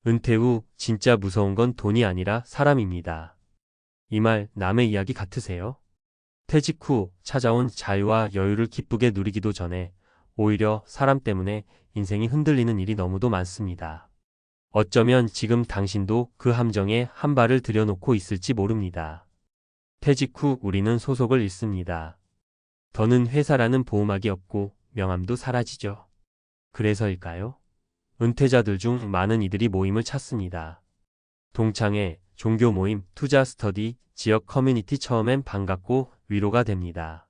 은퇴 후 진짜 무서운 건 돈이 아니라 사람입니다. 이 말 남의 이야기 같으세요? 퇴직 후 찾아온 자유와 여유를 기쁘게 누리기도 전에 오히려 사람 때문에 인생이 흔들리는 일이 너무도 많습니다. 어쩌면 지금 당신도 그 함정에 한 발을 들여놓고 있을지 모릅니다. 퇴직 후 우리는 소속을 잃습니다. 더는 회사라는 보호막이 없고 명함도 사라지죠. 그래서일까요? 은퇴자들 중 많은 이들이 모임을 찾습니다. 동창회, 종교 모임, 투자 스터디, 지역 커뮤니티 처음엔 반갑고 위로가 됩니다.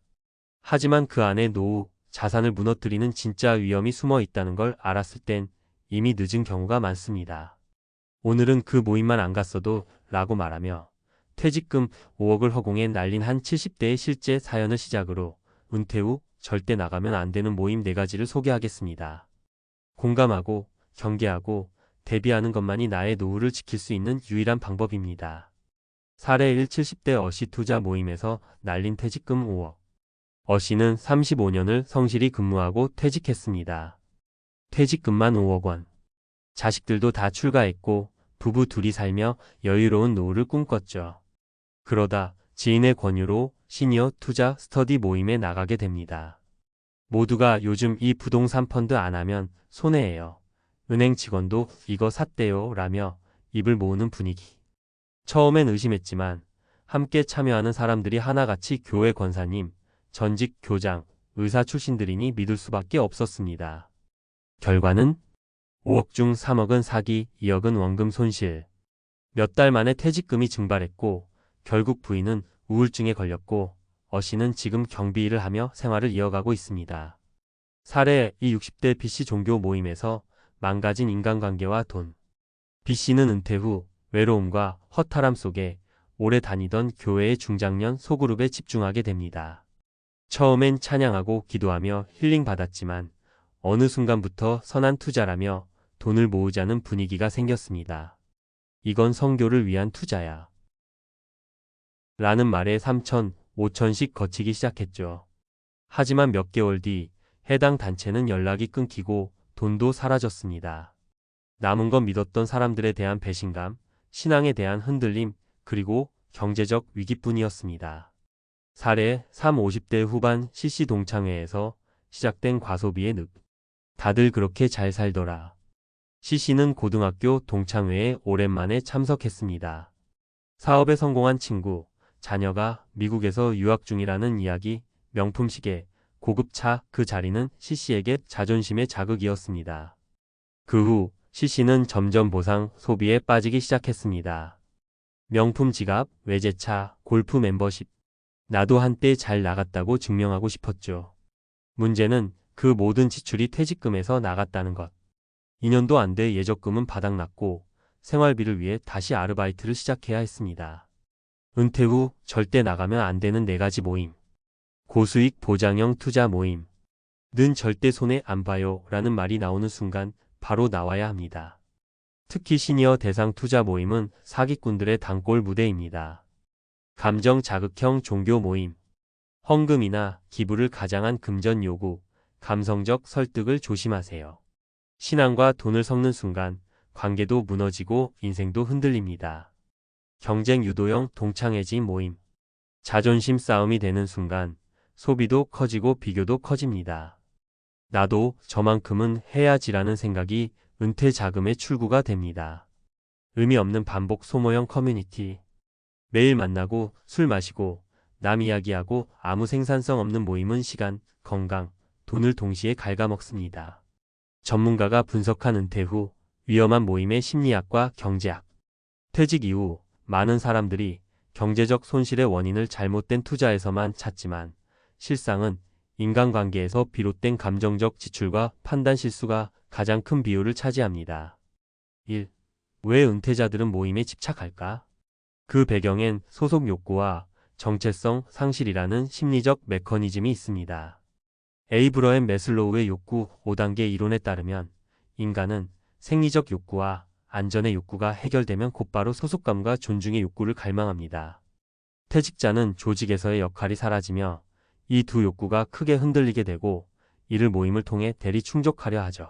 하지만 그 안에 노후, 자산을 무너뜨리는 진짜 위험이 숨어 있다는 걸 알았을 땐 이미 늦은 경우가 많습니다. 오늘은 그 모임만 안 갔어도 라고 말하며 퇴직금 5억을 허공에 날린 한 70대의 실제 사연을 시작으로 은퇴 후 절대 나가면 안 되는 모임 4가지를 소개하겠습니다. 공감하고 경계하고 대비하는 것만이 나의 노후를 지킬 수 있는 유일한 방법입니다. 사례 1. 70대 어시 투자 모임에서 날린 퇴직금 5억. 어시는 35년을 성실히 근무하고 퇴직했습니다. 퇴직금만 5억 원. 자식들도 다 출가했고 부부 둘이 살며 여유로운 노후를 꿈꿨죠. 그러다 지인의 권유로 시니어 투자 스터디 모임에 나가게 됩니다. 모두가 요즘 이 부동산 펀드 안 하면 손해예요. 은행 직원도 이거 샀대요 라며 입을 모으는 분위기. 처음엔 의심했지만 함께 참여하는 사람들이 하나같이 교회 권사님, 전직 교장, 의사 출신들이니 믿을 수밖에 없었습니다. 결과는 5억 중 3억은 사기, 2억은 원금 손실. 몇 달 만에 퇴직금이 증발했고 결국 부인은 우울증에 걸렸고 어씨는 지금 경비 일을 하며 생활을 이어가고 있습니다. 사례 2. 60대 B씨 종교 모임에서 망가진 인간관계와 돈. B씨는 은퇴 후 외로움과 허탈함 속에 오래 다니던 교회의 중장년 소그룹에 집중하게 됩니다. 처음엔 찬양하고 기도하며 힐링 받았지만 어느 순간부터 선한 투자라며 돈을 모으자는 분위기가 생겼습니다. 이건 선교를 위한 투자야. 라는 말에 3천, 5천씩 거치기 시작했죠. 하지만 몇 개월 뒤 해당 단체는 연락이 끊기고 돈도 사라졌습니다. 남은 건 믿었던 사람들에 대한 배신감, 신앙에 대한 흔들림, 그리고 경제적 위기뿐이었습니다. 사례 3. 50대 후반 CC 동창회에서 시작된 과소비의 늪. 다들 그렇게 잘 살더라. CC는 고등학교 동창회에 오랜만에 참석했습니다. 사업에 성공한 친구, 자녀가 미국에서 유학 중이라는 이야기, 명품 시계, 고급 차, 그 자리는 CC에게 자존심의 자극이었습니다. 그 후 CC는 점점 보상, 소비에 빠지기 시작했습니다. 명품 지갑, 외제차, 골프 멤버십. 나도 한때 잘 나갔다고 증명하고 싶었죠. 문제는 그 모든 지출이 퇴직금에서 나갔다는 것. 2년도 안 돼 예적금은 바닥났고 생활비를 위해 다시 아르바이트를 시작해야 했습니다. 은퇴 후 절대 나가면 안 되는 4가지 모임. 고수익 보장형 투자 모임. 는 절대 손해 안 봐요 라는 말이 나오는 순간 바로 나와야 합니다. 특히 시니어 대상 투자 모임은 사기꾼들의 단골 무대입니다. 감정 자극형 종교 모임. 헌금이나 기부를 가장한 금전 요구, 감성적 설득을 조심하세요. 신앙과 돈을 섞는 순간 관계도 무너지고 인생도 흔들립니다. 경쟁 유도형 동창회지 모임. 자존심 싸움이 되는 순간 소비도 커지고 비교도 커집니다. 나도 저만큼은 해야지라는 생각이 은퇴 자금의 출구가 됩니다. 의미 없는 반복 소모형 커뮤니티. 매일 만나고 술 마시고 남 이야기하고 아무 생산성 없는 모임은 시간, 건강, 돈을 동시에 갉아먹습니다. 전문가가 분석한 은퇴 후 위험한 모임의 심리학과 경제학. 퇴직 이후 많은 사람들이 경제적 손실의 원인을 잘못된 투자에서만 찾지만 실상은 인간관계에서 비롯된 감정적 지출과 판단 실수가 가장 큰 비율을 차지합니다. 1. 왜 은퇴자들은 모임에 집착할까? 그 배경엔 소속 욕구와 정체성 상실이라는 심리적 메커니즘이 있습니다. 에이브러햄 매슬로우의 욕구 5단계 이론에 따르면 인간은 생리적 욕구와 안전의 욕구가 해결되면 곧바로 소속감과 존중의 욕구를 갈망합니다. 퇴직자는 조직에서의 역할이 사라지며 이 두 욕구가 크게 흔들리게 되고 이를 모임을 통해 대리 충족하려 하죠.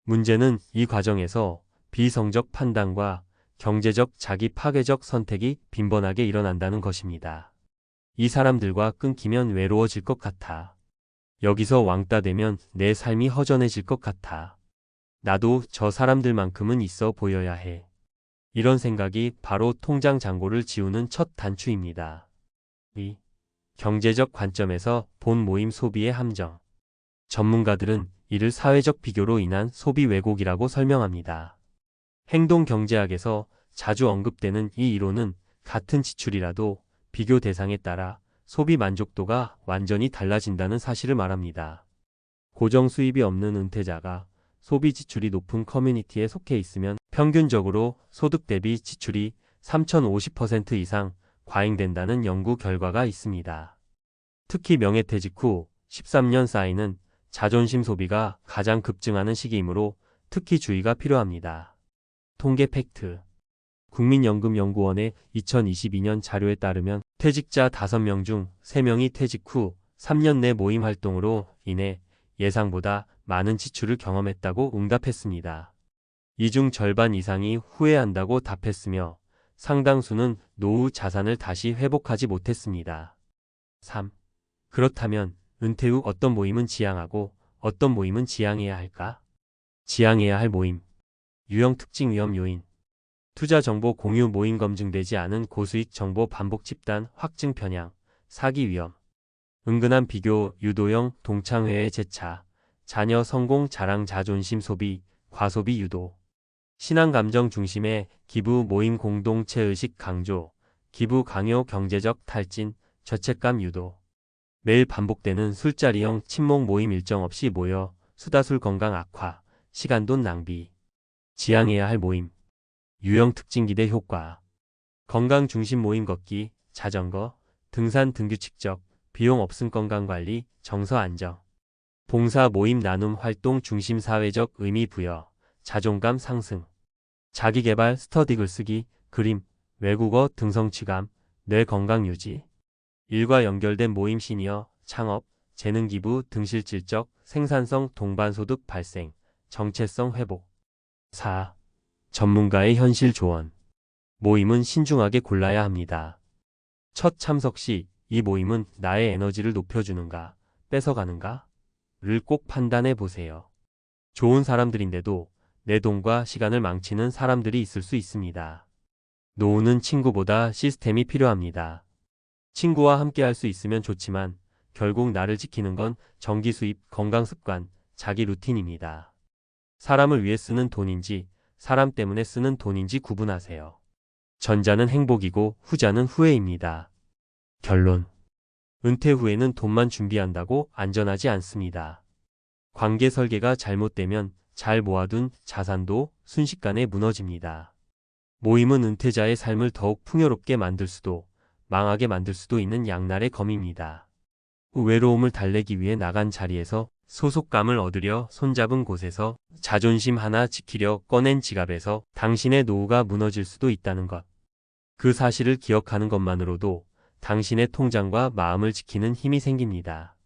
문제는 이 과정에서 비성적 판단과 경제적 자기 파괴적 선택이 빈번하게 일어난다는 것입니다. 이 사람들과 끊기면 외로워질 것 같아. 여기서 왕따 되면 내 삶이 허전해질 것 같아. 나도 저 사람들만큼은 있어 보여야 해. 이런 생각이 바로 통장 잔고를 지우는 첫 단추입니다. 이 경제적 관점에서 본 모임 소비의 함정. 전문가들은 이를 사회적 비교로 인한 소비 왜곡이라고 설명합니다. 행동경제학에서 자주 언급되는 이 이론은 같은 지출이라도 비교 대상에 따라 소비 만족도가 완전히 달라진다는 사실을 말합니다. 고정 수입이 없는 은퇴자가 소비 지출이 높은 커뮤니티에 속해 있으면 평균적으로 소득 대비 지출이 3050% 이상 과잉된다는 연구 결과가 있습니다. 특히 명예퇴직 후 13년 쌓이는 자존심 소비가 가장 급증하는 시기이므로 특히 주의가 필요합니다. 통계 팩트. 국민연금연구원의 2022년 자료에 따르면 퇴직자 5명 중 3명이 퇴직 후 3년 내 모임 활동으로 인해 예상보다 많은 지출을 경험했다고 응답했습니다. 이 중 절반 이상이 후회한다고 답했으며 상당수는 노후 자산을 다시 회복하지 못했습니다. 3. 그렇다면 은퇴 후 어떤 모임은 지양하고 어떤 모임은 지양해야 할까? 지양해야 할 모임. 유형 특징 위험 요인. 투자 정보 공유 모임 검증되지 않은 고수익 정보 반복 집단 확증 편향, 사기 위험. 은근한 비교 유도형 동창회의 재차, 자녀 성공 자랑 자존심 소비, 과소비 유도. 신앙 감정 중심의 기부 모임 공동체 의식 강조, 기부 강요 경제적 탈진, 죄책감 유도. 매일 반복되는 술자리형 친목 모임 일정 없이 모여 수다술 건강 악화, 시간 돈 낭비. 지양해야 할 모임. 유형 특징 기대 효과. 건강 중심 모임 걷기, 자전거, 등산 등규칙적, 비용 없음 건강관리, 정서 안정. 봉사 모임 나눔 활동 중심 사회적 의미 부여, 자존감 상승. 자기개발 스터디 글쓰기, 그림, 외국어 등 성취감, 뇌 건강 유지. 일과 연결된 모임 시니어, 창업, 재능 기부 등 실질적 생산성 동반소득 발생, 정체성 회복. 4. 전문가의 현실 조언. 모임은 신중하게 골라야 합니다. 첫 참석 시 이 모임은 나의 에너지를 높여주는가, 뺏어가는가? 를 꼭 판단해 보세요. 좋은 사람들인데도 내 돈과 시간을 망치는 사람들이 있을 수 있습니다. 노후는 친구보다 시스템이 필요합니다. 친구와 함께 할 수 있으면 좋지만 결국 나를 지키는 건 정기 수입, 건강 습관, 자기 루틴입니다. 사람을 위해 쓰는 돈인지 사람 때문에 쓰는 돈인지 구분하세요. 전자는 행복이고 후자는 후회입니다. 결론. 은퇴 후에는 돈만 준비한다고 안전하지 않습니다. 관계 설계가 잘못되면 잘 모아둔 자산도 순식간에 무너집니다. 모임은 은퇴자의 삶을 더욱 풍요롭게 만들 수도 망하게 만들 수도 있는 양날의 검입니다. 외로움을 달래기 위해 나간 자리에서 소속감을 얻으려 손잡은 곳에서 자존심 하나 지키려 꺼낸 지갑에서 당신의 노후가 무너질 수도 있다는 것. 그 사실을 기억하는 것만으로도 당신의 통장과 마음을 지키는 힘이 생깁니다.